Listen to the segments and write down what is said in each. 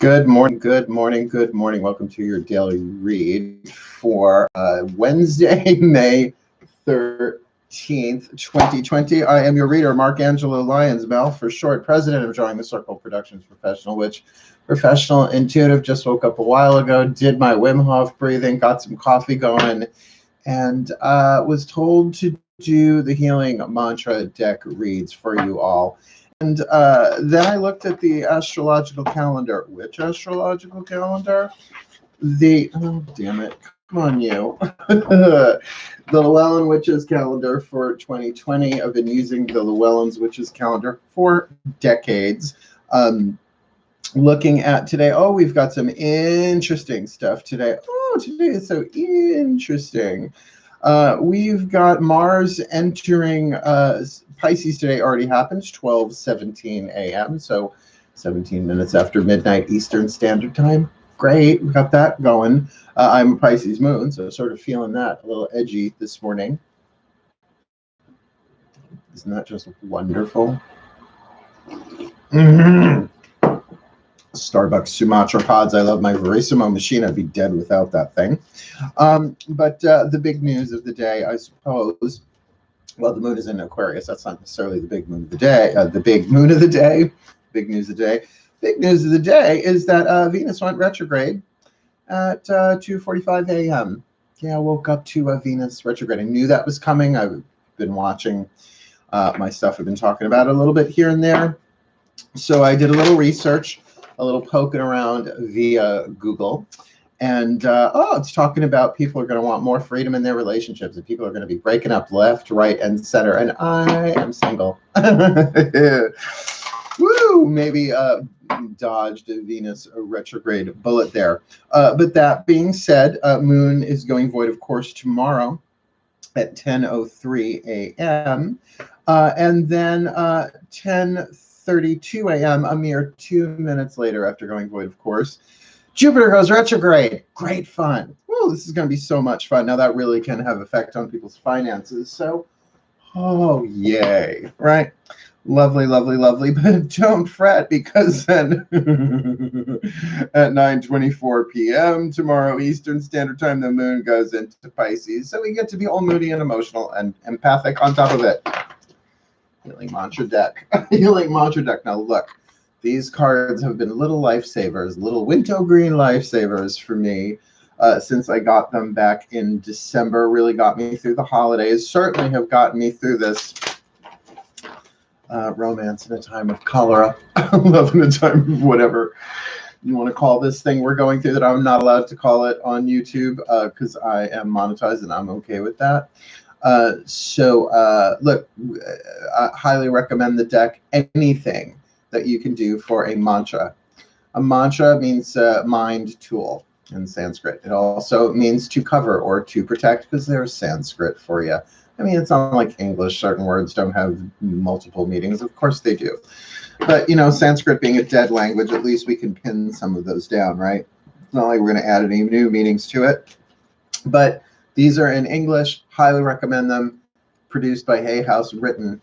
Good morning, good morning, good morning. Welcome to your daily read for Wednesday, May 13th, 2020. I am your reader, Mark Angelo Lyons, Mel for short, president of Drawing the Circle Productions, professional witch, professional intuitive. Just woke up a while ago, did my Wim Hof breathing, got some coffee going, and was told to do the healing mantra deck reads for you all. And then I looked at the astrological calendar. Which astrological calendar? Oh, damn it. Come on, you. The Llewellyn Witches calendar for 2020. I've been using the Llewellyn's Witches calendar for decades. Looking at today, oh, we've got some interesting stuff today. Oh, today is so interesting. We've got Mars entering Pisces today. Already happened, 12:17 a.m. So 17 minutes after midnight Eastern Standard Time. Great, we got that going. I'm a Pisces moon, so sort of feeling that a little edgy this morning. Isn't that just wonderful? Starbucks Sumatra pods. I love my Verissimo machine. I'd be dead without that thing. But the big news of the day, I suppose, well, the moon is in Aquarius. That's not necessarily the big moon of the day. The big moon of the day, big news of the day. Big news of the day is that Venus went retrograde at 2:45 a.m. Yeah, I woke up to Venus retrograde. I knew that was coming. I've been watching my stuff. I've been talking about it a little bit here and there. So I did a little research, a little poking around via Google. And, it's talking about people are going to want more freedom in their relationships, and people are going to be breaking up left, right, and center. And I am single. Woo! Maybe dodged a Venus retrograde bullet there. But that being said, Moon is going void, of course, tomorrow at 10:03 a.m. And then 10:32 a.m., a mere 2 minutes later after going void, of course, Jupiter goes retrograde. Great fun. Woo, this is going to be so much fun. Now, that really can have effect on people's finances. So, oh, yay, right? Lovely, lovely, lovely. But don't fret, because then at 9:24 p.m. tomorrow Eastern Standard Time, the moon goes into Pisces. So we get to be all moody and emotional and empathic on top of it. Healing mantra deck. Healing mantra deck. Now, look. These cards have been little lifesavers, little wintergreen lifesavers for me since I got them back in December. Really got me through the holidays. Certainly have gotten me through this romance in a time of cholera, love in a time of whatever you want to call this thing we're going through that I'm not allowed to call it on YouTube because I am monetized and I'm okay with that. Look, I highly recommend the deck. Anything that you can do for a mantra. A mantra means mind tool in Sanskrit. It also means to cover or to protect, because there's Sanskrit for you. I mean, it's not like English. Certain words don't have multiple meanings. Of course they do. But, you know, Sanskrit being a dead language, at least we can pin some of those down, right? It's not like we're going to add any new meanings to it. But these are in English. Highly recommend them. Produced by Hay House, written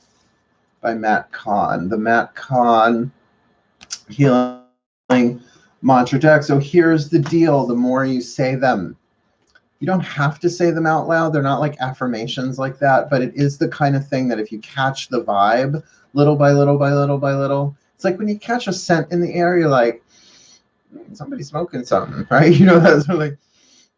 by Matt Kahn. The Matt Kahn healing mantra deck. So here's the deal. The more you say them, you don't have to say them out loud. They're not like affirmations like that, but it is the kind of thing that if you catch the vibe little by little by little by little, it's like when you catch a scent in the air, you're like, somebody's smoking something, right? You know, that's like,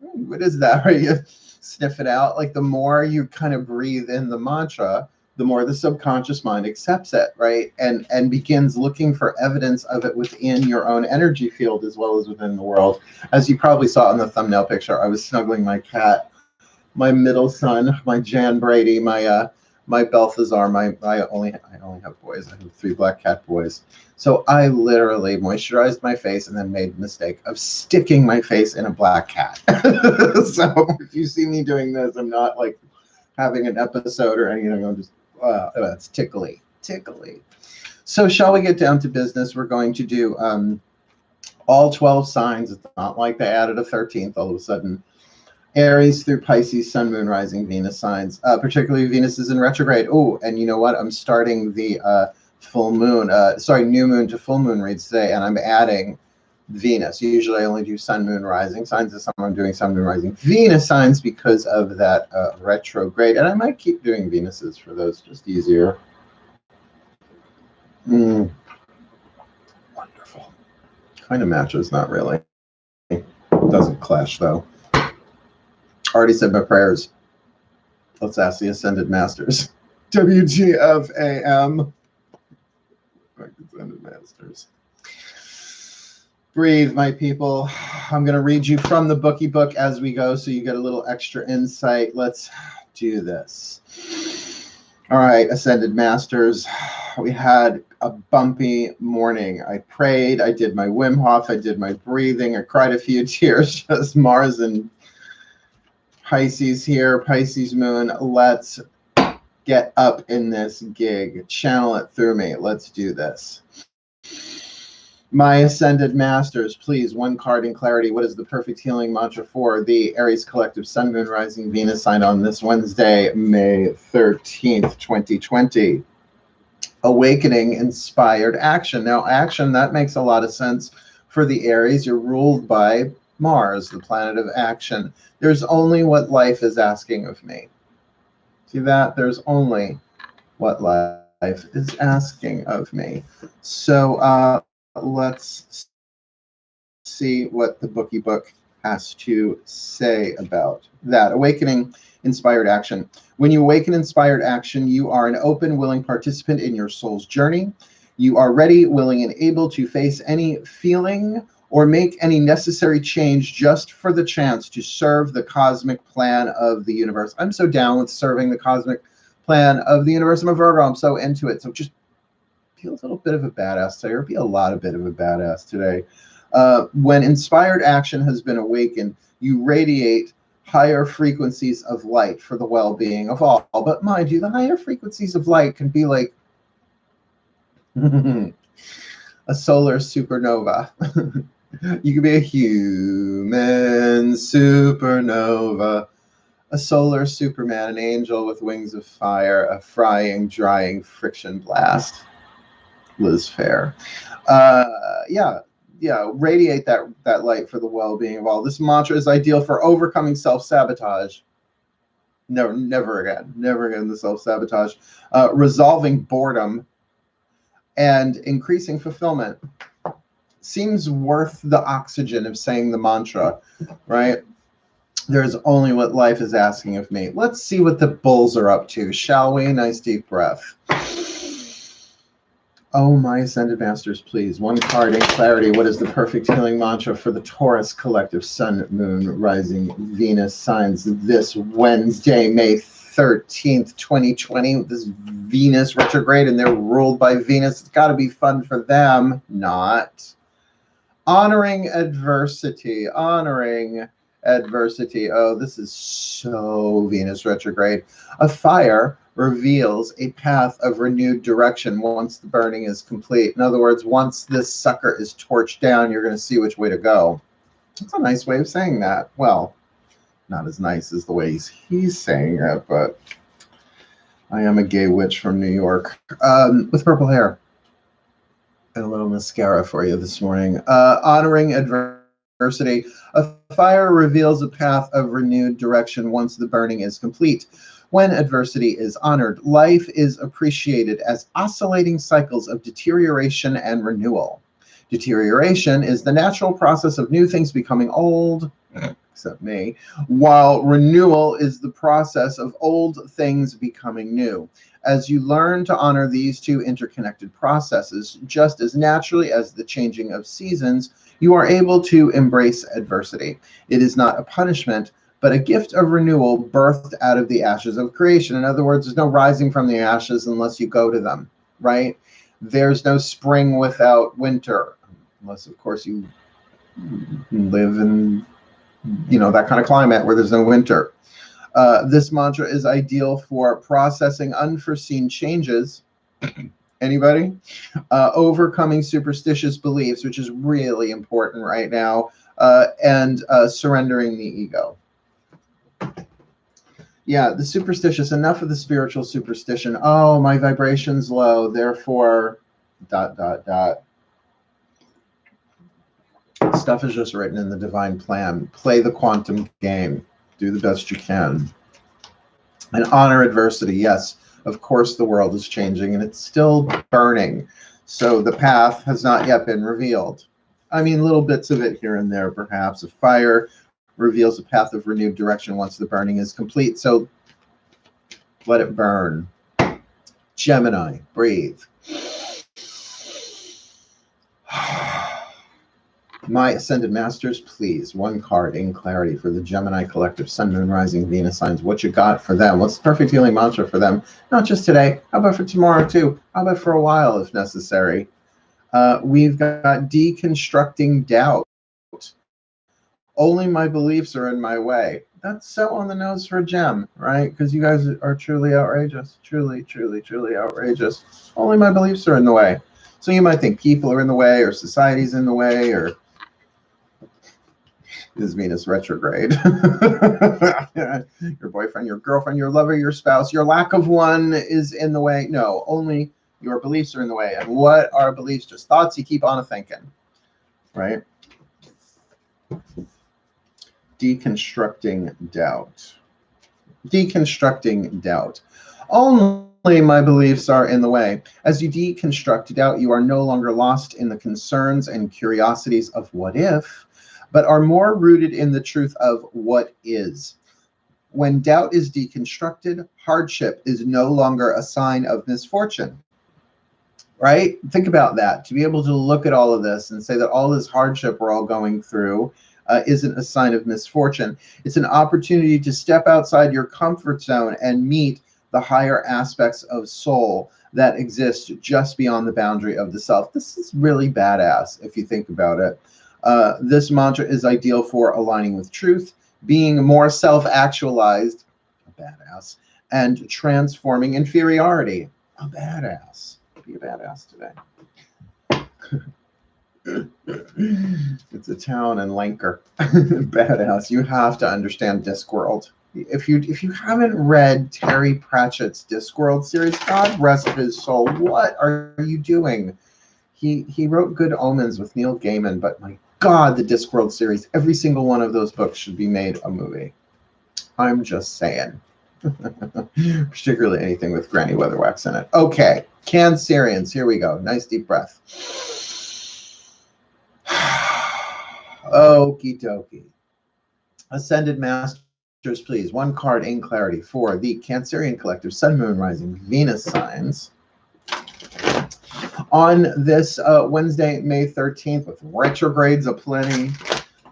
what is that, right? You sniff it out. Like the more you kind of breathe in the mantra, the more the subconscious mind accepts it, right? And begins looking for evidence of it within your own energy field as well as within the world. As you probably saw in the thumbnail picture, I was snuggling my cat, my middle son, my Jan Brady, my Balthazar, I only have boys. I have 3 black cat boys. So I literally moisturized my face and then made the mistake of sticking my face in a black cat. So if you see me doing this, I'm not like having an episode or anything. I'm just, it's tickly. So shall we get down to business? We're going to do all 12 signs. It's not like they added a 13th all of a sudden. Aries through Pisces, Sun, Moon, Rising, Venus signs. Particularly Venus is in retrograde. Oh, and you know what? I'm starting the full moon, new moon to full moon reads today, and I'm adding Venus. Usually I only do sun, moon, rising signs. This time I'm doing sun, moon, rising, Venus signs because of that retrograde. And I might keep doing Venuses for those, just easier. Wonderful. Kind of matches, not really. Doesn't clash though. Already said my prayers. Let's ask the Ascended Masters. WGFAM. Ascended Masters. Breathe, my people. I'm going to read you from the bookie book as we go so you get a little extra insight. Let's do this. All right, Ascended Masters. We had a bumpy morning. I prayed. I did my Wim Hof. I did my breathing. I cried a few tears. Just Mars and Pisces here. Pisces moon. Let's get up in this gig. Channel it through me. Let's do this. My Ascended Masters, please, one card in clarity. What is the perfect healing mantra for the Aries Collective Sun, Moon, Rising, Venus sign on this Wednesday, May 13th, 2020? Awakening inspired action. Now, action, that makes a lot of sense for the Aries. You're ruled by Mars, the planet of action. There's only what life is asking of me. See that? There's only what life is asking of me. So, let's see what the bookie book has to say about that. Awakening inspired action. When you awaken inspired action, you are an open, willing participant in your soul's journey. You are ready, willing, and able to face any feeling or make any necessary change just for the chance to serve the cosmic plan of the universe. I'm so down with serving the cosmic plan of the universe. I'm a Virgo. I'm so into it. So just be a little bit of a badass today, or be a lot of bit of a badass today. When inspired action has been awakened, you radiate higher frequencies of light for the well-being of all. But mind you, the higher frequencies of light can be like a solar supernova. You could be a human supernova, a solar superman, an angel with wings of fire, a frying, drying friction blast. Liz Fair. Radiate that light for the well-being of all. This mantra is ideal for overcoming self-sabotage. Never again the self-sabotage. Resolving boredom and increasing fulfillment. Seems worth the oxygen of saying the mantra, right? There's only what life is asking of me. Let's see what the bulls are up to, shall we? Nice deep breath. Oh, my Ascended Masters, please. One card in clarity. What is the perfect healing mantra for the Taurus Collective Sun, Moon, Rising, Venus signs this Wednesday, May 13th, 2020? This Venus retrograde, and they're ruled by Venus. It's got to be fun for them. Not. Honoring adversity. Honoring adversity. Oh, this is so Venus retrograde. A fire reveals a path of renewed direction once the burning is complete. In other words, once this sucker is torched down, you're going to see which way to go. That's a nice way of saying that. Well, not as nice as the way he's saying it, but I am a gay witch from New York with purple hair and a little mascara for you this morning. Honoring adversity. A fire reveals a path of renewed direction once the burning is complete. When adversity is honored, life is appreciated as oscillating cycles of deterioration and renewal. Deterioration is the natural process of new things becoming old, except me, while renewal is the process of old things becoming new. As you learn to honor these two interconnected processes, just as naturally as the changing of seasons, you are able to embrace adversity. It is not a punishment, but a gift of renewal birthed out of the ashes of creation. In other words, there's no rising from the ashes unless you go to them, right? There's no spring without winter, unless, of course, you live in, that kind of climate where there's no winter. This mantra is ideal for processing unforeseen changes. Anybody? Overcoming superstitious beliefs, which is really important right now, and surrendering the ego. Yeah, the superstitious, enough of the spiritual superstition. Oh, my vibration's low, therefore, ... Stuff is just written in the divine plan. Play the quantum game. Do the best you can. And honor adversity. Yes, of course the world is changing and it's still burning. So the path has not yet been revealed. I mean, little bits of it here and there, perhaps. A fire reveals a path of renewed direction once the burning is complete. So let it burn. Gemini, breathe. My Ascended Masters, please, one card in clarity for the Gemini collective, Sun, Moon, Rising, Venus signs. What you got for them? What's the perfect healing mantra for them? Not just today. How about for tomorrow, too? How about for a while, if necessary? We've got deconstructing doubt. Only my beliefs are in my way. That's so on the nose for a gem, right? Because you guys are truly outrageous. Truly, truly, truly outrageous. Only my beliefs are in the way. So you might think people are in the way, or society's in the way, or is Venus retrograde? Your boyfriend, your girlfriend, your lover, your spouse, your lack of one is in the way. No, only your beliefs are in the way. And what are beliefs? Just thoughts you keep on thinking, right? Deconstructing doubt. Deconstructing doubt. Only my beliefs are in the way. As you deconstruct doubt, you are no longer lost in the concerns and curiosities of what if, but are more rooted in the truth of what is. When doubt is deconstructed, hardship is no longer a sign of misfortune. Right? Think about that. To be able to look at all of this and say that all this hardship we're all going through isn't a sign of misfortune. It's an opportunity to step outside your comfort zone and meet the higher aspects of soul that exist just beyond the boundary of the self. This is really badass if you think about it. This mantra is ideal for aligning with truth, being more self-actualized, a badass, and transforming inferiority, a badass. Be a badass today. It's a town in Lanker. Badass. You have to understand Discworld. If you haven't read Terry Pratchett's Discworld series, God rest his soul, what are you doing? He wrote Good Omens with Neil Gaiman, but my God, the Discworld series, every single one of those books should be made a movie. I'm just saying. Particularly anything with Granny Weatherwax in it. Okay, Cancerians, here we go. Nice deep breath. Okie dokie. Ascended Masters, please. One card in clarity for the Cancerian collective, Sun, Moon, Rising, Venus signs. On this Wednesday, May 13th, with retrogrades aplenty.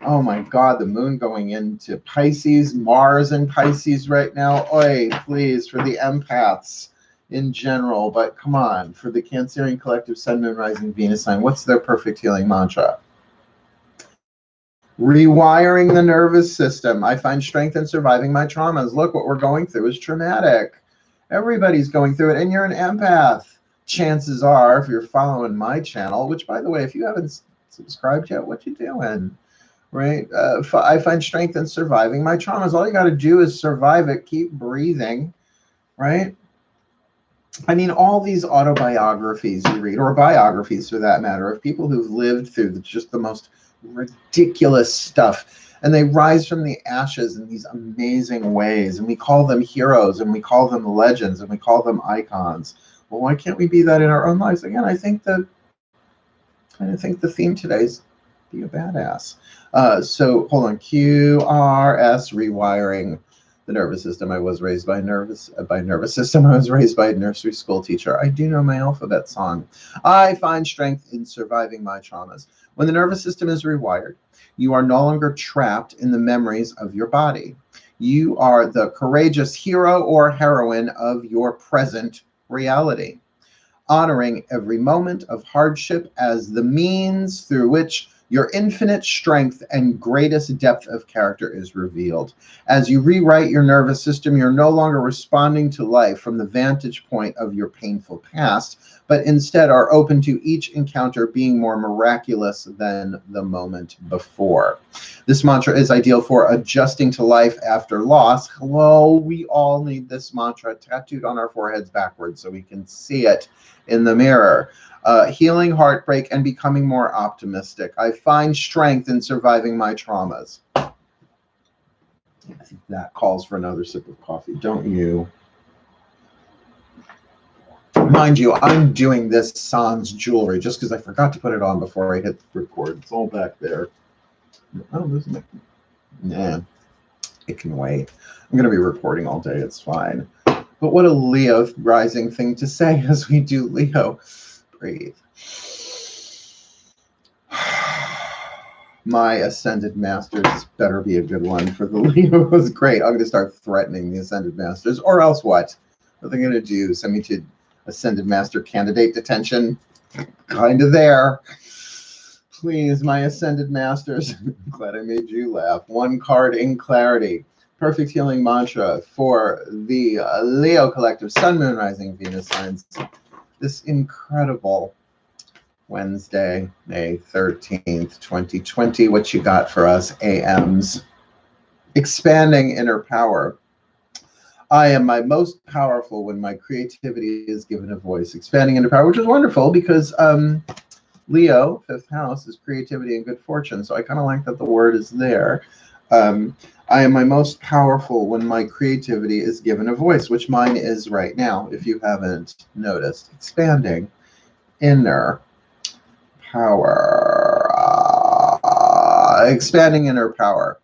Oh my God, the moon going into Pisces, Mars in Pisces right now. Oi, please, for the empaths in general, but come on, for the Cancerian collective, Sun, Moon, Rising, Venus sign, what's their perfect healing mantra? Rewiring the nervous system. I find strength in surviving my traumas. Look, what we're going through is traumatic. Everybody's going through it, and you're an empath. Chances are, if you're following my channel, which, by the way, if you haven't subscribed yet, what you doing? Right? I find strength in surviving my traumas. All you got to do is survive it. Keep breathing. Right? I mean, all these autobiographies you read, or biographies for that matter, of people who've lived through just the most ridiculous stuff, and they rise from the ashes in these amazing ways, and we call them heroes, and we call them legends, and we call them icons. Well, why can't we be that in our own lives? Again, I think the theme today is be a badass. So hold on, QRS, rewiring the nervous system. I was raised by nervous system. I was raised by a nursery school teacher. I do know my alphabet song. I find strength in surviving my traumas. When the nervous system is rewired, you are no longer trapped in the memories of your body. You are the courageous hero or heroine of your present reality, honoring every moment of hardship as the means through which your infinite strength and greatest depth of character is revealed. As you rewrite your nervous system, you're no longer responding to life from the vantage point of your painful past, but instead are open to each encounter being more miraculous than the moment before. This mantra is ideal for adjusting to life after loss. Hello, we all need this mantra tattooed on our foreheads backwards so we can see it in the mirror. Healing heartbreak and becoming more optimistic. I find strength in surviving my traumas. I think that calls for another sip of coffee, don't you? Mind you, I'm doing this sans jewelry just because I forgot to put it on before I hit record. It's all back there. Oh, isn't it? Nah, it can wait. I'm going to be recording all day. It's fine. But what a Leo rising thing to say as we do Leo. Breathe. My Ascended Masters better be a good one for the Leo. It was great. I'm going to start threatening the Ascended Masters, or else what? What are they going to do? Send me to Ascended Master candidate detention? Kind of there. Please, my Ascended Masters. I'm glad I made you laugh. One card in clarity. Perfect healing mantra for the Leo collective, Sun, Moon, Rising, Venus signs. This incredible Wednesday, May 13th, 2020. What you got for us, AMs? Expanding inner power. I am my most powerful when my creativity is given a voice. Expanding inner power, which is wonderful because Leo, 5th house, is creativity and good fortune. So I kind of like that the word is there. I am my most powerful when my creativity is given a voice, which mine is right now, if you haven't noticed. Expanding inner power. Expanding inner power.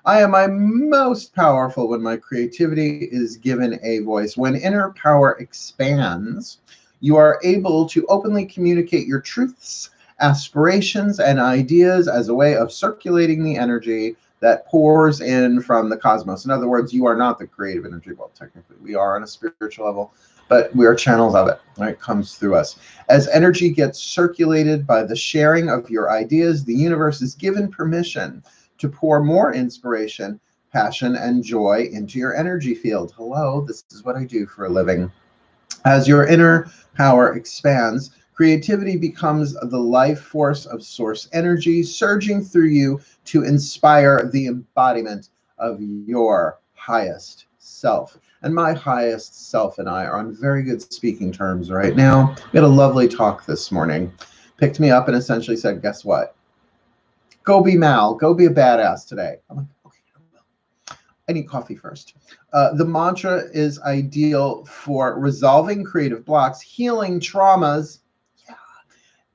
I am my most powerful when my creativity is given a voice. When inner power expands, you are able to openly communicate your truths, aspirations, and ideas as a way of circulating the energy that pours in from the cosmos. In other words, you are not the creative energy. Well, technically, we are on a spiritual level, but we are channels of it, right? It comes through us. As energy gets circulated by the sharing of your ideas, the universe is given permission to pour more inspiration, passion, and joy into your energy field. Hello, this is what I do for a living. As your inner power expands, creativity becomes the life force of source energy, surging through you to inspire the embodiment of your highest self. And my highest self and I are on very good speaking terms right now. We had a lovely talk this morning. Picked me up and essentially said, guess what? Go be Mal. Go be a badass today. I'm like, okay, I will. I need coffee first. The mantra is ideal for resolving creative blocks, healing traumas,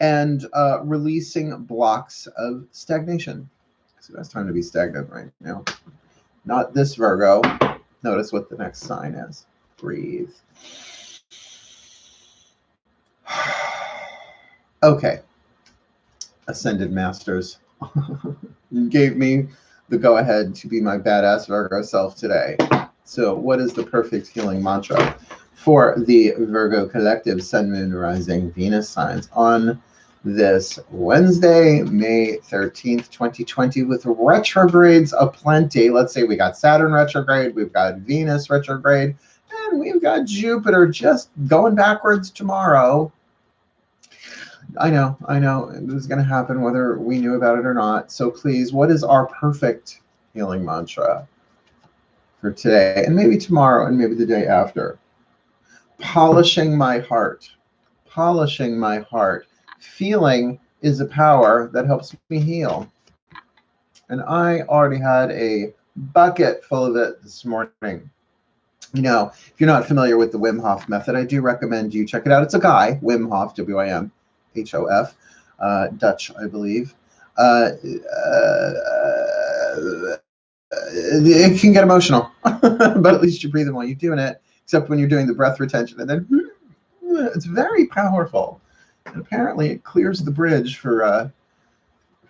and releasing blocks of stagnation. So that's time to be stagnant right now. Not this Virgo. Notice what the next sign is. Breathe. Okay. Ascended Masters. You gave me the go-ahead to be my badass Virgo self today. So what is the perfect healing mantra for the Virgo collective, Sun, Moon, Rising, Venus signs on this Wednesday, May 13th, 2020, with retrogrades aplenty? Let's say we got Saturn retrograde, we've got Venus retrograde, and we've got Jupiter just going backwards tomorrow. I know, it was going to happen whether we knew about it or not. So please, what is our perfect healing mantra for today, and maybe tomorrow, and maybe the day after? Polishing my heart. Polishing my heart. Feeling is a power that helps me heal. And I already had a bucket full of it this morning. You know, if you're not familiar with the Wim Hof method, I do recommend you check it out. It's a guy, Wim Hof, W-I-M-H-O-F, Dutch, I believe. It can get emotional, but at least you're breathing while you're doing it, except when you're doing the breath retention. And then it's very powerful. And apparently it clears the bridge for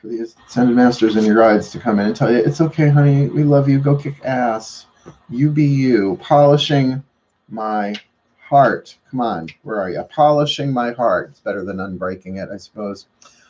the Ascended Masters and your guides to come in and tell you, it's okay, honey, we love you, go kick ass. You be you. Polishing my heart. Come on, where are you? Polishing my heart. It's better than unbreaking it, I suppose.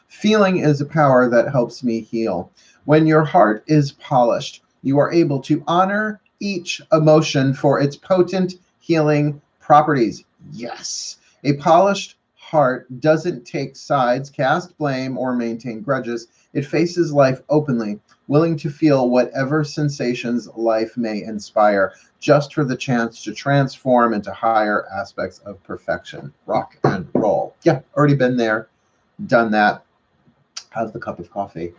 Feeling is a power that helps me heal. When your heart is polished, you are able to honor each emotion for its potent healing properties. Yes. A polished heart doesn't take sides, cast blame, or maintain grudges. It faces life openly, willing to feel whatever sensations life may inspire, just for the chance to transform into higher aspects of perfection. Rock and roll. Yeah, already been there, done that. How's the cup of coffee?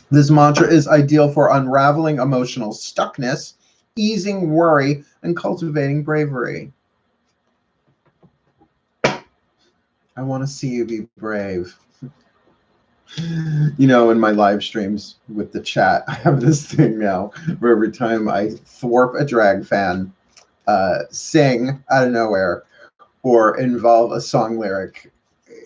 This mantra is ideal for unraveling emotional stuckness, easing worry, and cultivating bravery. I want to see you be brave. You know, in my live streams with the chat, I have this thing now where every time I thwarp a drag fan, sing out of nowhere, or involve a song lyric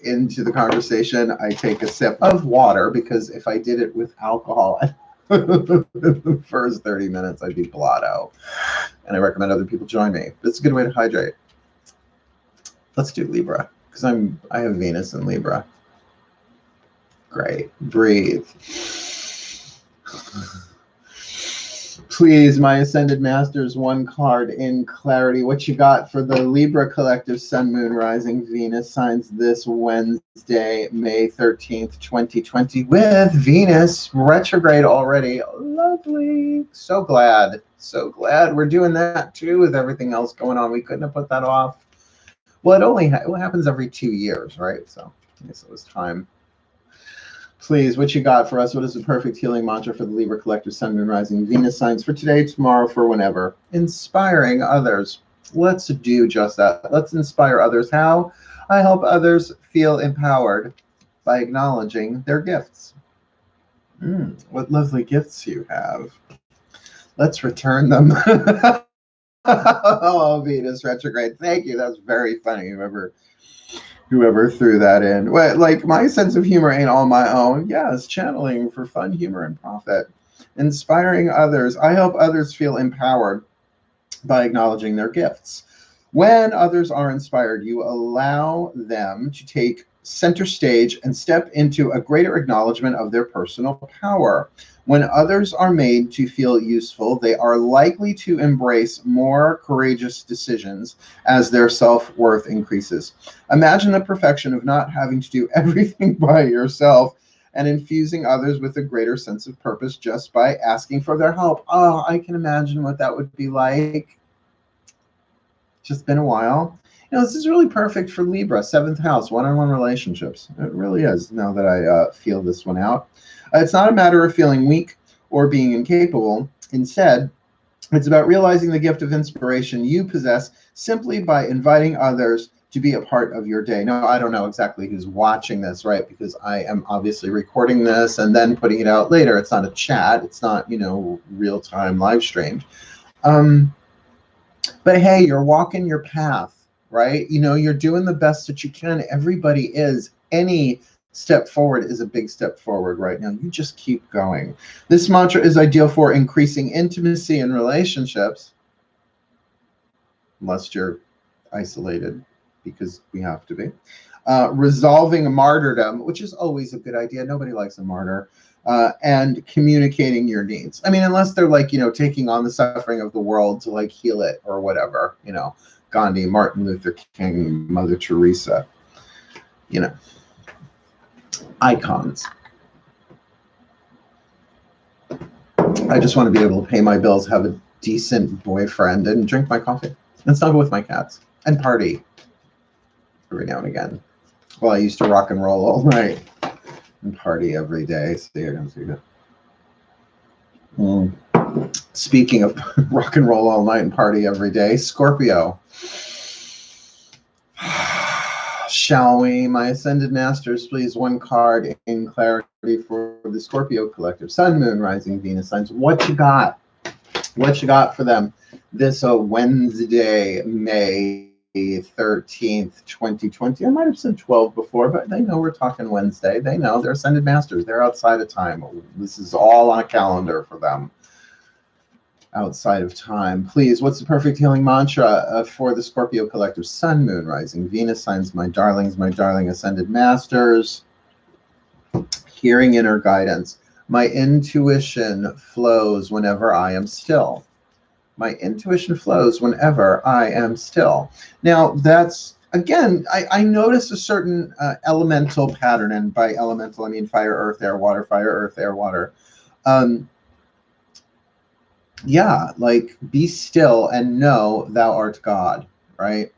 into the conversation, I take a sip of water, because if I did it with alcohol, the first 30 minutes I'd be blotto. And I recommend other people join me. It's a good way to hydrate. Let's do Libra, because I have Venus in Libra. Great. Breathe. Please, my Ascended Masters, one card in clarity. What you got for the Libra collective Sun, Moon, Rising, Venus signs this Wednesday, May 13th, 2020, with Venus retrograde already. Lovely. So glad. So glad we're doing that too with everything else going on. We couldn't have put that off. Well, it happens every 2 years, right? So I guess it was time. Please, what you got for us? What is the perfect healing mantra for the Libra collective Sun, Moon, Rising, Venus signs for today, tomorrow, for whenever? Inspiring others. Let's do just that. Let's inspire others. How? I help others feel empowered by acknowledging their gifts. What lovely gifts you have. Let's return them. Oh, Venus retrograde. Thank you. That's very funny. Whoever threw that in. Well, like, my sense of humor ain't all my own. Yes, channeling for fun, humor, and profit. Inspiring others. I help others feel empowered by acknowledging their gifts. When others are inspired, you allow them to take center stage and step into a greater acknowledgement of their personal power. When others are made to feel useful, they are likely to embrace more courageous decisions as their self-worth increases. Imagine the perfection of not having to do everything by yourself and infusing others with a greater sense of purpose just by asking for their help. Oh, I can imagine what that would be like. Just been a while. You know, this is really perfect for Libra, 7th house, one-on-one relationships. It really is, now that I feel this one out. It's not a matter of feeling weak or being incapable. Instead, it's about realizing the gift of inspiration you possess simply by inviting others to be a part of your day. Now, I don't know exactly who's watching this, right? Because I am obviously recording this and then putting it out later. It's not a chat. It's not, you know, real-time live streamed. But hey, you're walking your path, right? You know, you're doing the best that you can. Everybody is. Any step forward is a big step forward right now. You just keep going. This mantra is ideal for increasing intimacy in relationships, unless you're isolated, because we have to be. Resolving martyrdom, which is always a good idea. Nobody likes a martyr. And communicating your needs. I mean, unless they're like, you know, taking on the suffering of the world to like heal it or whatever, you know, Gandhi, Martin Luther King, Mother Teresa, you know, icons. I just want to be able to pay my bills, have a decent boyfriend, and drink my coffee and snuggle with my cats and party every now and again. Well, I used to rock and roll all night and party every day. So you're gonna see that. Speaking of rock and roll all night and party every day, Scorpio. Shall we, my Ascended Masters, please, one card in clarity for the Scorpio collective, Sun, Moon, Rising, Venus signs. What you got? What you got for them this Wednesday, May 13th, 2020. I might have said 12 before, but they know we're talking Wednesday. They know they're Ascended Masters. They're outside of time. This is all on a calendar for them. Outside of time. Please, what's the perfect healing mantra for the Scorpio collective, Sun, Moon, Rising, Venus signs, my darlings, my darling Ascended Masters? Hearing inner guidance. My intuition flows whenever I am still. My intuition flows whenever I am still. Now, that's, again, I notice a certain elemental pattern, and by elemental, I mean fire, earth, air, water, fire, earth, air, water. Yeah, like, be still and know thou art God, right?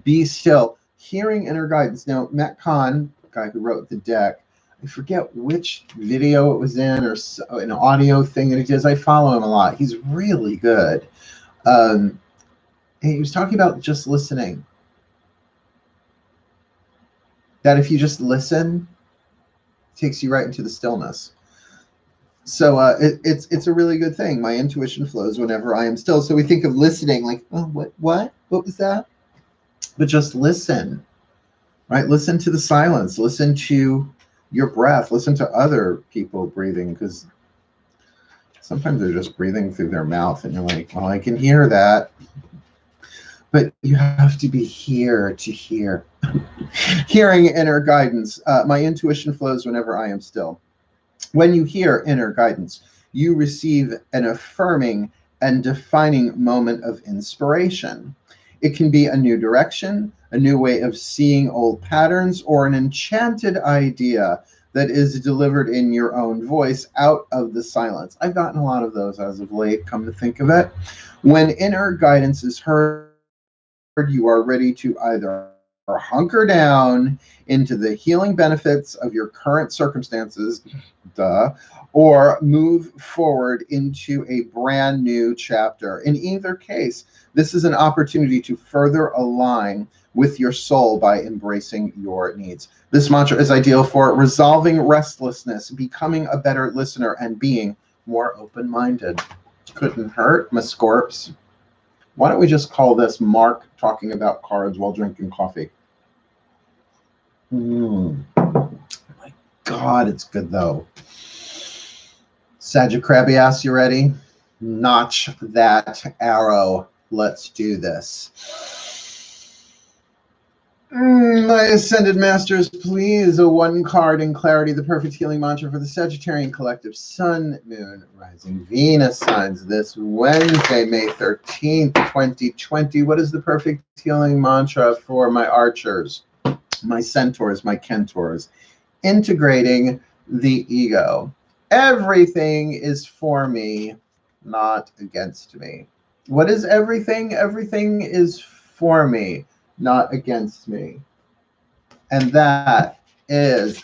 Be still. Hearing inner guidance. Now, Matt Kahn, the guy who wrote the deck, I forget which video it was in or an audio thing that he does. I follow him a lot. He's really good. And he was talking about just listening. That if you just listen, it takes you right into the stillness. So it's a really good thing. My intuition flows whenever I am still. So we think of listening like, oh, what was that? But just listen, right? Listen to the silence. Listen to your breath. Listen to other people breathing, because sometimes they're just breathing through their mouth and you're like, well, I can hear that. But you have to be here to hear. Hearing inner guidance. My intuition flows whenever I am still. When you hear inner guidance, you receive an affirming and defining moment of inspiration. It can be a new direction, a new way of seeing old patterns, or an enchanted idea that is delivered in your own voice out of the silence. I've gotten a lot of those as of late, come to think of it. When inner guidance is heard, you are ready to either hunker down into the healing benefits of your current circumstances, or move forward into a brand new chapter. In either case, this is an opportunity to further align with your soul by embracing your needs. This mantra is ideal for resolving restlessness, becoming a better listener, and being more open-minded. Couldn't hurt, Miss Scorps. Why don't we just call this Mark talking about cards while drinking coffee? My God, it's good though. Sagittarius, you ready? Notch that arrow. Let's do this. My Ascended Masters, please, a one card in clarity, the perfect healing mantra for the Sagittarian collective Sun, Moon, Rising, Venus signs this Wednesday, May 13th, 2020. What is the perfect healing mantra for my archers, my centaurs, my kentors? Integrating the ego. Everything is for me, not against me. What is everything? Everything is for me, not against me. And that is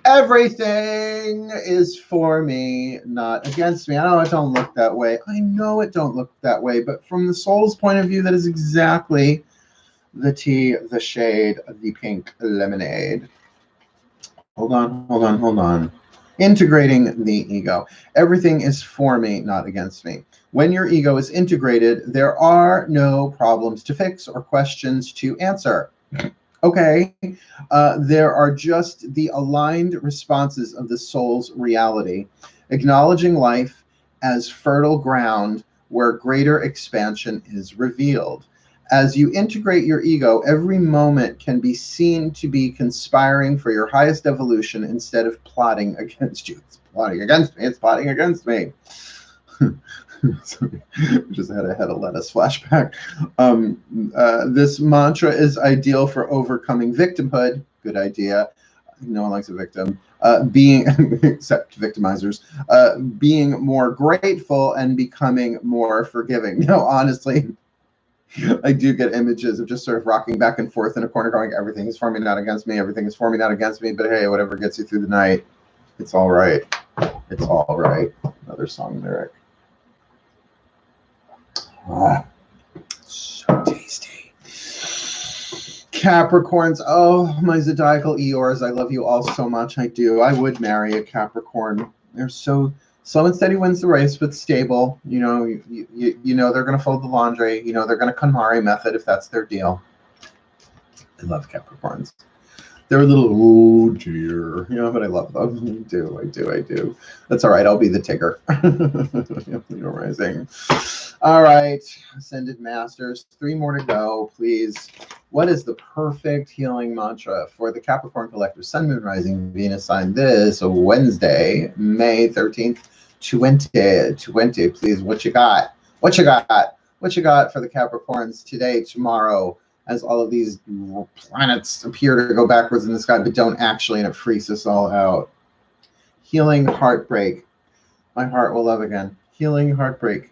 everything is for me, not against me. I know it don't look that way. I know it don't look that way, but from the soul's point of view, that is exactly the tea, the shade, the pink lemonade. Hold on. Integrating the ego. Everything is for me, not against me. When your ego is integrated, there are no problems to fix or questions to answer. Okay, there are just the aligned responses of the soul's reality, acknowledging life as fertile ground where greater expansion is revealed. As you integrate your ego, every moment can be seen to be conspiring for your highest evolution instead of plotting against you. It's plotting against me. It's plotting against me. Sorry, just had a lettuce flashback. This mantra is ideal for overcoming victimhood. Good idea. No one likes a victim. Being, except victimizers, being more grateful and becoming more forgiving. No, honestly, I do get images of just sort of rocking back and forth in a corner going, everything is for me, not against me. Everything is for me, not against me. But hey, whatever gets you through the night, it's all right. It's all right. Another song lyric. So tasty. Capricorns. Oh, my zodiacal Eeyores. I love you all so much. I do. I would marry a Capricorn. They're so slow and steady wins the race, but stable. You know, you know they're going to fold the laundry. You know they're going to KonMari method if that's their deal. I love Capricorns. They're a little, oh dear, you know, but I love them. I do. That's all right. I'll be the Tigger. You're rising. All right, Ascended Masters. 3 more to go, please. What is the perfect healing mantra for the Capricorn collective Sun, Moon, Rising, Venus sign this Wednesday, May 13th, 2020? Please, what you got? What you got? What you got for the Capricorns today, tomorrow, as all of these planets appear to go backwards in the sky, but don't actually, and it freaks us all out. Healing heartbreak. My heart will love again. Healing heartbreak.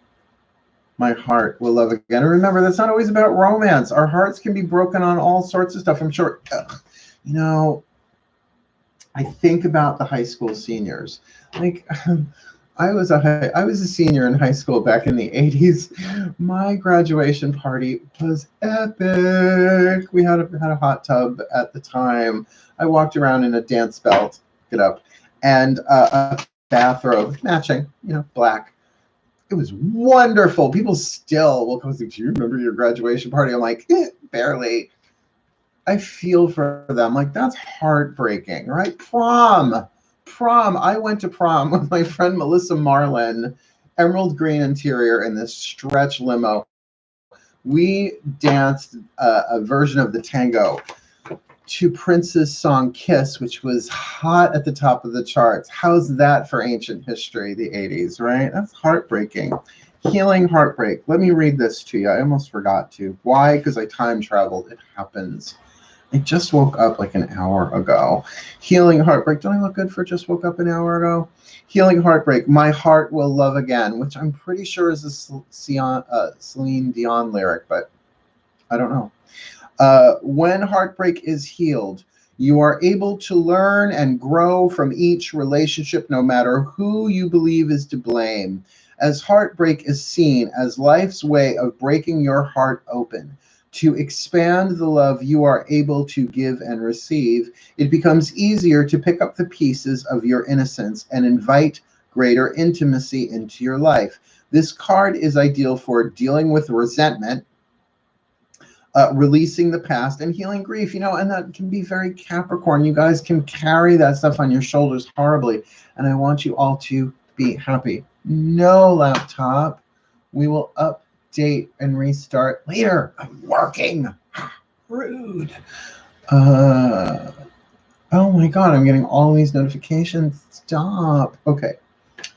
My heart will love again. And remember, that's not always about romance. Our hearts can be broken on all sorts of stuff. I'm sure, you know, I think about the high school seniors. Like, I was a senior in high school back in the 80s. My graduation party was epic. We had a hot tub at the time. I walked around in a dance belt, get up, and a bathrobe matching, you know, black. It was wonderful. People still will come and say, do you remember your graduation party? I'm like, barely. I feel for them. Like, that's heartbreaking, right? Prom. I went to prom with my friend Melissa Marlin, emerald green interior in this stretch limo. We danced a version of the tango to Prince's song Kiss, which was hot at the top of the charts. How's that for ancient history, the 80s, right? That's heartbreaking. Healing heartbreak. Let me read this to you. I almost forgot to. Why? Because I time traveled. It happens. I just woke up like an hour ago. Healing heartbreak. Don't I look good for just woke up an hour ago? Healing heartbreak. My heart will love again, which I'm pretty sure is a Celine Dion lyric, but I don't know. When heartbreak is healed, you are able to learn and grow from each relationship, no matter who you believe is to blame. As heartbreak is seen as life's way of breaking your heart open, to expand the love you are able to give and receive, it becomes easier to pick up the pieces of your innocence and invite greater intimacy into your life. This card is ideal for dealing with resentment, releasing the past, and healing grief, you know, and that can be very Capricorn. You guys can carry that stuff on your shoulders horribly, and I want you all to be happy. No laptop. We will update and restart later. I'm working. Rude. Oh my God, I'm getting all these notifications. Stop. Okay.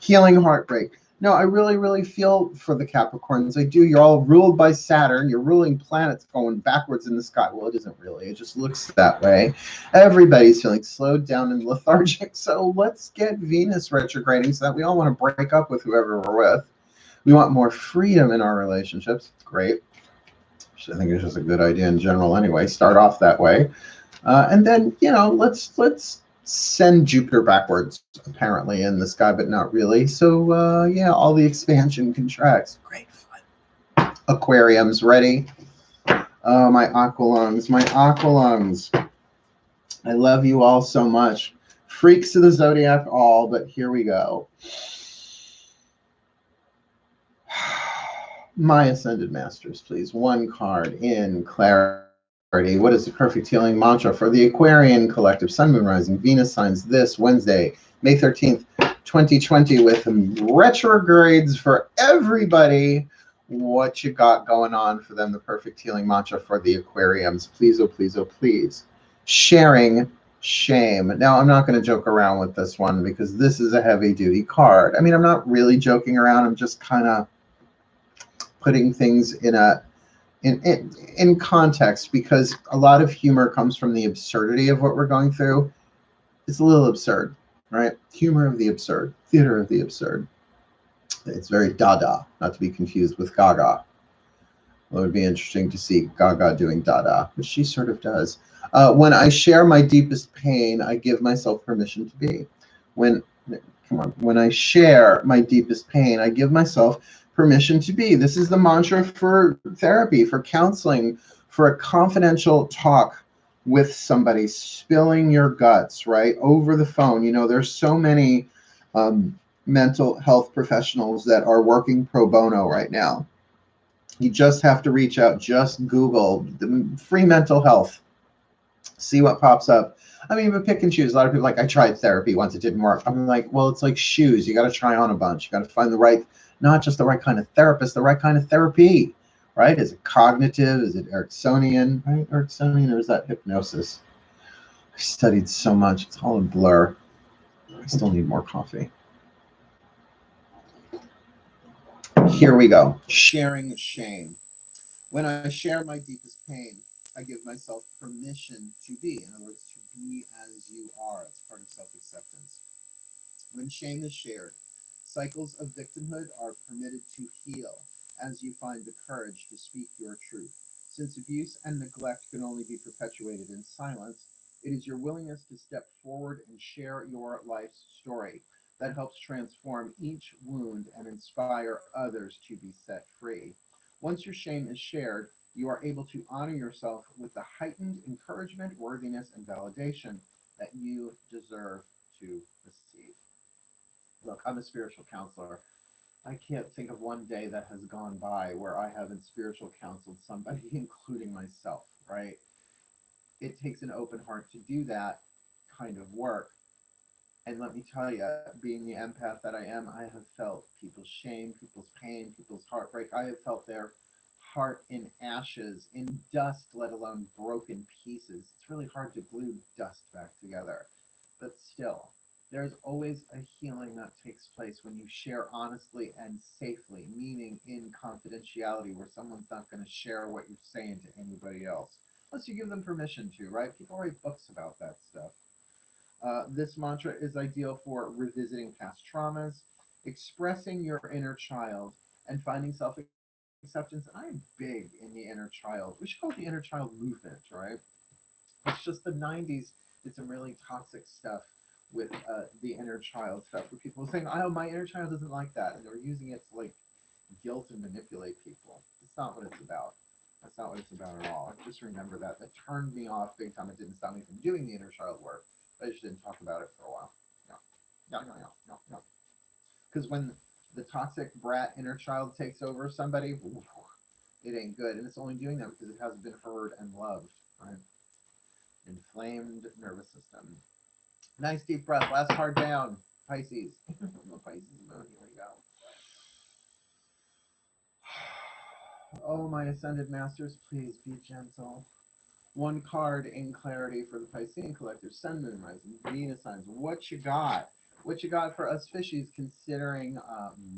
Healing heartbreak. No, I really, really feel for the Capricorns. I do. You're all ruled by Saturn. Your ruling planet's going backwards in the sky. Well, it isn't really. It just looks that way. Everybody's feeling slowed down and lethargic. So let's get Venus retrograding so that we all want to break up with whoever we're with. We want more freedom in our relationships. Great. Which I think is just a good idea in general anyway. Start off that way. And then, you know, let's send Jupiter backwards, apparently, in the sky, but not really. So, yeah, all the expansion contracts. Great fun. Aquariums, ready? Oh, my aqualungs, my aqualungs. I love you all so much. Freaks of the zodiac all, but here we go. My Ascended Masters, please. One card in clarity. What is the perfect healing mantra for the Aquarian collective? Sun, Moon, Rising, Venus signs this Wednesday, May 13th, 2020, with retrogrades for everybody. What you got going on for them? The perfect healing mantra for the Aquariums. Please, oh, please, oh, please. Sharing shame. Now, I'm not going to joke around with this one because this is a heavy-duty card. I mean, I'm not really joking around. I'm just kind of putting things in context, because a lot of humor comes from the absurdity of what we're going through. It's a little absurd, right? Humor of the absurd, theater of the absurd. It's very Dada, not to be confused with Gaga. Well, it would be interesting to see Gaga doing Dada, which she sort of does. When I share my deepest pain, I give myself permission to be. When I share my deepest pain, I give myself permission to be. This is the mantra for therapy, for counseling, for a confidential talk with somebody, spilling your guts, right, over the phone. You know, there's so many mental health professionals that are working pro bono right now. You just have to reach out, just Google free mental health, see what pops up. I mean, but pick and choose. A lot of people are like, I tried therapy once, it didn't work. I'm like, well, it's like shoes. You got to try on a bunch. You got to find the right, not just the right kind of therapist, the right kind of therapy, right? Is it cognitive? Is it Ericksonian, right? Ericksonian, or is that hypnosis? I studied so much. It's all a blur. I still need more coffee. here we go. Sharing shame. When I share my deepest pain, I give myself permission to be. In other words, to be as you are. It's part of self-acceptance. When shame is shared, cycles of victimhood are permitted to heal as you find the courage to speak your truth. Since abuse and neglect can only be perpetuated in silence, it is your willingness to step forward and share your life's story that helps transform each wound and inspire others to be set free. Once your shame is shared, you are able to honor yourself with the heightened encouragement, worthiness, and validation that you deserve to receive. Look, I'm a spiritual counselor. I can't think of one day that has gone by where I haven't spiritual counseled somebody, including myself, right? It takes an open heart to do that kind of work. And let me tell you, being the empath that I am, I have felt people's shame, people's pain, people's heartbreak. I have felt their heart in ashes, in dust, let alone broken pieces. It's really hard to glue dust back together. But still, there's always a healing that takes place when you share honestly and safely, meaning in confidentiality, where someone's not going to share what you're saying to anybody else, unless you give them permission to, right? People write books about that stuff. This mantra is ideal for revisiting past traumas, expressing your inner child, and finding self-acceptance. And I'm big in the inner child. We should call it the inner child movement, right? It's just the 90s did some really toxic stuff with the inner child stuff, where people were saying, oh, my inner child doesn't like that. And they were using it to like guilt and manipulate people. It's not what it's about. That's not what it's about at all. Just remember that. That turned me off big time. It didn't stop me from doing the inner child work. I just didn't talk about it for a while. No. Because when the toxic brat inner child takes over somebody, it ain't good. And it's only doing that because it hasn't been heard and loved, right? Inflamed nervous system. Nice deep breath. Last card down. Pisces. Pisces moon. Here we go. Oh, my ascended masters, please be gentle. One card in clarity for the Piscean collective, Sun, Moon, Rising, Venus signs. What you got? What you got for us fishies, considering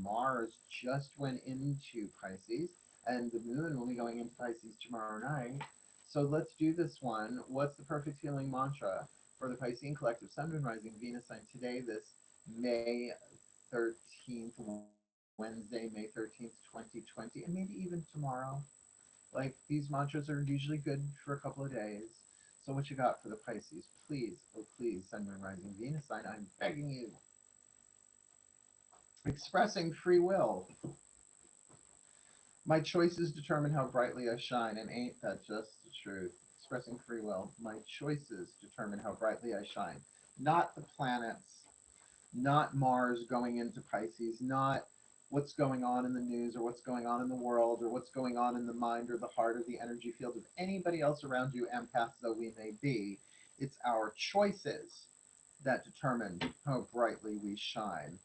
Mars just went into Pisces and the moon will be going into Pisces tomorrow night. So let's do this one. What's the perfect healing mantra for the Piscean collective, Sun, Moon, Rising, Venus sign today, this May 13th, Wednesday, May 13th, 2020, and maybe even tomorrow? Like, these mantras are usually good for a couple of days. So what you got for the Pisces? Please, oh please, Sun, Moon, Rising, Venus sign, I'm begging you. Expressing free will. My choices determine how brightly I shine, and ain't that just the truth? Expressing free will. My choices determine how brightly I shine. Not the planets, not Mars going into Pisces, not what's going on in the news or what's going on in the world or what's going on in the mind or the heart or the energy field of anybody else around you, empaths though we may be. It's our choices that determine how brightly we shine.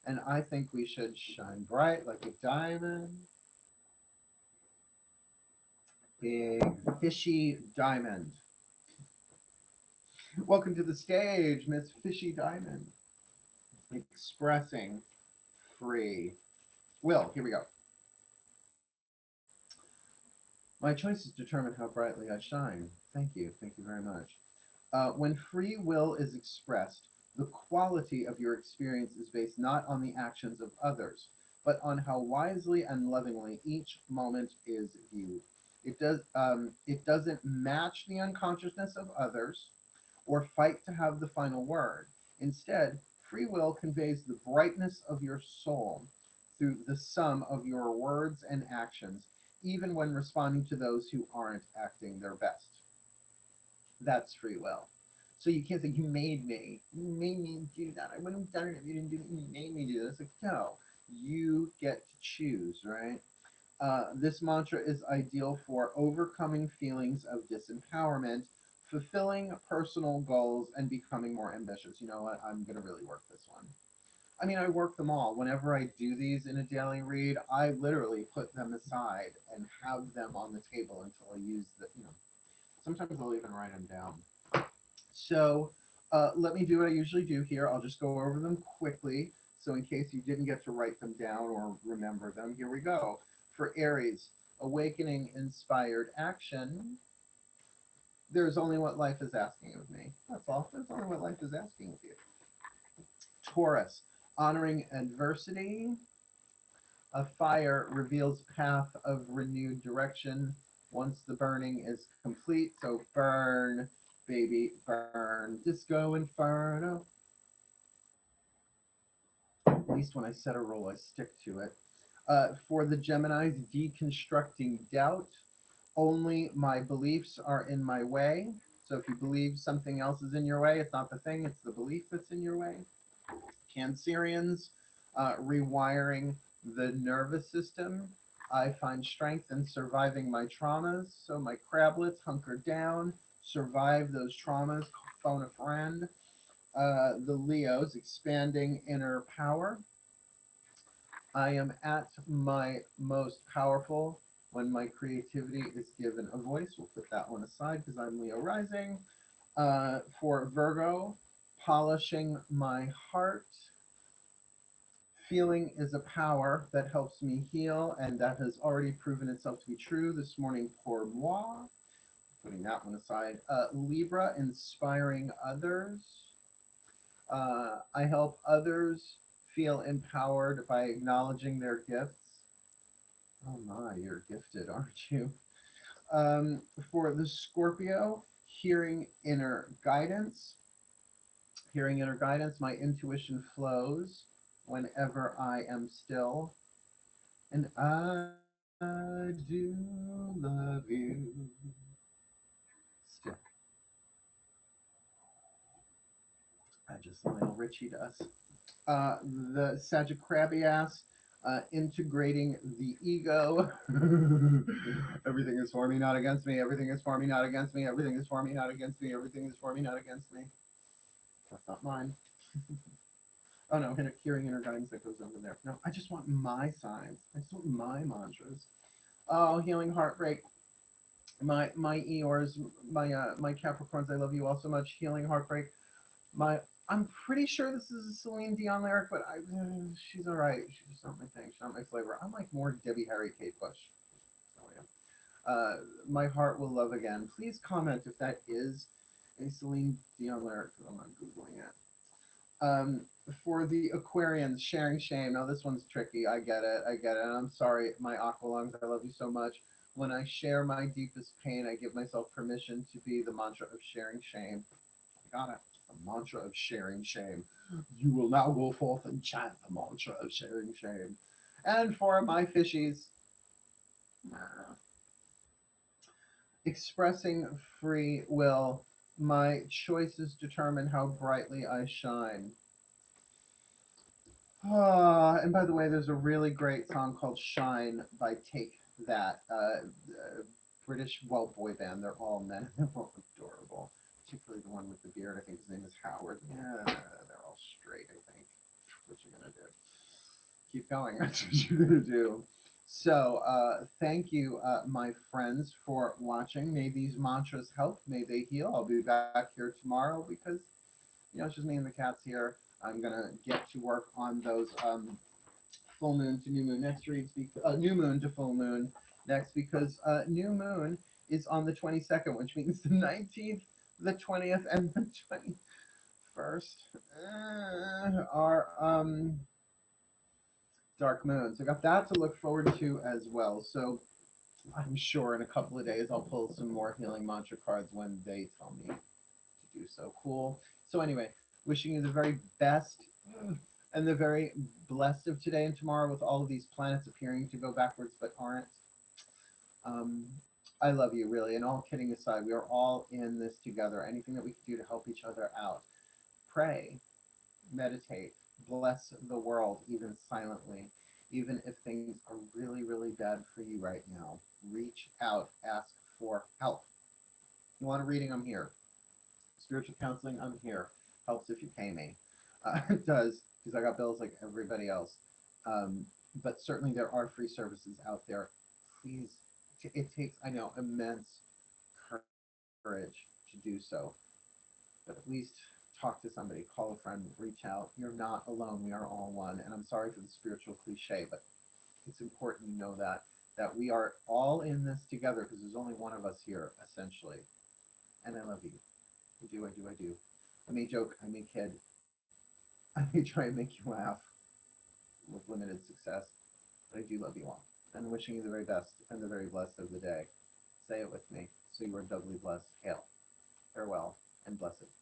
And I think we should shine bright like a diamond. Big fishy diamond. Welcome to the stage, Miss Fishy Diamond. Expressing free will. Here we go. My choices determine how brightly I shine. Thank you. Thank you very much. When free will is expressed, the quality of your experience is based not on the actions of others, but on how wisely and lovingly each moment is viewed. It doesn't match the unconsciousness of others or fight to have the final word. Instead, free will conveys the brightness of your soul through the sum of your words and actions, even when responding to those who aren't acting their best. That's free will. So you can't say, you made me. You made me do that. I wouldn't have done it if you didn't do it. You made me do this. Like, no, you get to choose, right? This mantra is ideal for overcoming feelings of disempowerment, fulfilling personal goals, and becoming more ambitious. You know what? I'm going to really work this one. I mean, I work them all. Whenever I do these in a daily read, I literally put them aside and have them on the table until I use the, sometimes I'll even write them down. So let me do what I usually do here. I'll just go over them quickly. So in case you didn't get to write them down or remember them, here we go. For Aries, awakening inspired action. There's only what life is asking of me. That's all. There's only what life is asking of you. Taurus, honoring adversity. A fire reveals path of renewed direction once the burning is complete. So burn, baby, burn. Disco Inferno. At least when I set a rule, I stick to it. For the Geminis, deconstructing doubt. Only my beliefs are in my way. So if you believe something else is in your way, it's not the thing, it's the belief that's in your way. Cancerians, rewiring the nervous system. I find strength in surviving my traumas. So my crablets, hunker down, survive those traumas, phone a friend. The Leos, expanding inner power. I am at my most powerful when my creativity is given a voice. We'll put that one aside because I'm Leo rising. For Virgo, polishing my heart. Feeling is a power that helps me heal, and that has already proven itself to be true this morning pour moi. Putting that one aside. Libra, inspiring others. I help others feel empowered by acknowledging their gifts. Oh my, you're gifted, aren't you? For the Scorpio, hearing inner guidance. Hearing inner guidance, my intuition flows whenever I am still. And I do love you still. I just Lionel Richie does. The Sagittarius, integrating the ego. Everything is for me, not against me. Everything is for me, not against me. Everything is for me, not against me. Everything is for me, not against me. That's not mine. Oh no, hearing inner guidance that goes over there. No, I just want my signs. I just want my mantras. Oh, healing heartbreak. My Eeyores, my Capricorns, I love you all so much. Healing heartbreak. I'm pretty sure this is a Celine Dion lyric, but she's all right. She's just not my thing. She's not my flavor. I'm like more Debbie Harry, Kate Bush. So yeah. My heart will love again. Please comment if that is a Celine Dion lyric, because I'm not googling it. For the Aquarians, sharing shame. Now this one's tricky. I get it. And I'm sorry, my aqualungs. I love you so much. When I share my deepest pain, I give myself permission to be the mantra of sharing shame. I got it. The mantra of sharing shame. You will now go forth and chant the mantra of sharing shame. And for my fishies, expressing free will. My choices determine how brightly I shine. And by the way, there's a really great song called Shine by Take That. British, well, boy band. They're all men. They're all adorable. Particularly the one with the beard. I think his name is Howard. Yeah, they're all straight, I think. What you gonna do? Keep going. That's what you're gonna do. So thank you, my friends, for watching. May these mantras help. May they heal. I'll be back here tomorrow because, it's just me and the cats here. I'm gonna get to work on those full moon to new moon next week. New moon to full moon next, because new moon is on the 22nd, which means the 19th, the 20th, and the 21st are dark moons. I got that to look forward to as well. So I'm sure in a couple of days I'll pull some more healing mantra cards when they tell me to do so. Cool. So anyway, wishing you the very best and the very blessed of today and tomorrow, with all of these planets appearing to go backwards but aren't. I love you, really. And all kidding aside, we are all in this together. Anything that we can do to help each other out. Pray, meditate, bless the world, even silently. Even if things are really, really bad for you right now, reach out, ask for help. You want a reading? I'm here. Spiritual counseling? I'm here. Helps if you pay me. It does, because I got bills like everybody else. But certainly there are free services out there. Please, it takes, I know, immense courage to do so. But at least talk to somebody, call a friend, reach out. You're not alone. We are all one. And I'm sorry for the spiritual cliche, but it's important you know that we are all in this together, because there's only one of us here, essentially. And I love you. I do, I do, I do. I may joke, I may kid, I may try and make you laugh with limited success, but I do love you all. And wishing you the very best and the very blessed of the day. Say it with me, so you are doubly blessed. Hail, farewell, and blessed.